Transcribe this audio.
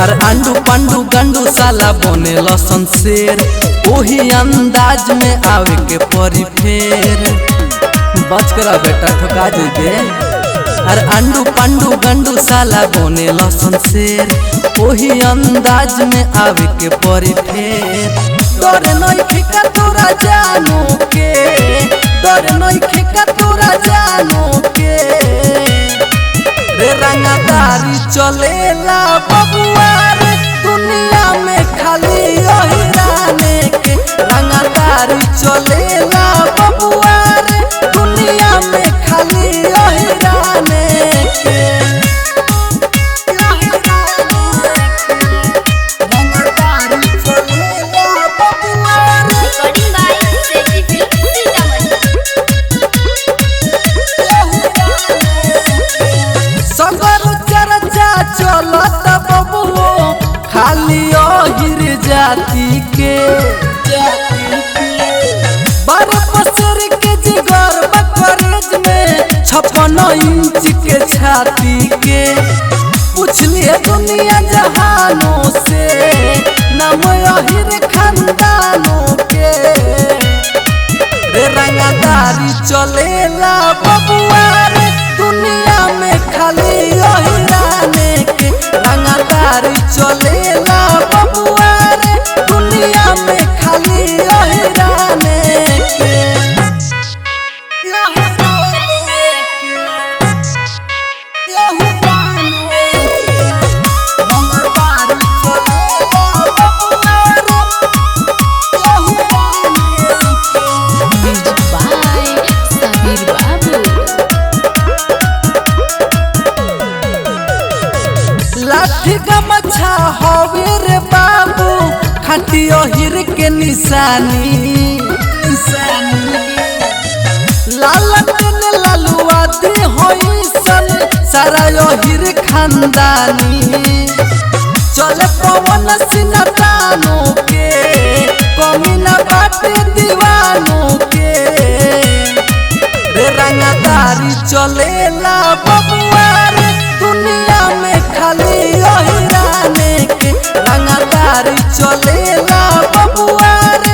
अरे अंडू पंडू गंडू साला बने लसन शेर ओही अंदाज में आवे के परी फेर बच करा बेटा ठोका जेबे। अरे अंडू पंडू गंडू साला बने लसन शेर ओही अंदाज में आवे के परी फेर। डर नहीं खिका तोरा जानो के, डर नहीं खिका तोरा जानो के रे रंगदारी चलेला बबुआ रे दुनिया में खाली ओही राने के। रंगदारी चलेला बबुआ रे दुनिया में खाली ओही राने के। रंगदारी चलेला बबुआ रे सगर चर्चा चलत बबुओ खाली ओहिर जाति के। बारह पसर के जिगर बकरेज में 56 इंच के छाती के। पूछलिए दुनिया जहानों से नाम ओहिर खानदानों के रे रंगदारी चलेला बबुआ रे दुनिया में खाली ओही राने के। रंगदारी चलेला बबुआ रे दुनिया में खाली ओही राने के। लाठी का मच्छा होवे रे बाबू खाटी ओहिर के निशानी। लालटन ललुआ दी होई सन सारा ओहिर खानदानी। चले पवन सिनतानों के कमी न बाटे दीवानों के रे रंगदारी चलेला बबुआ रे दुनिया में खाली ओही राने के। रंगदारी चलेला बबुआ रे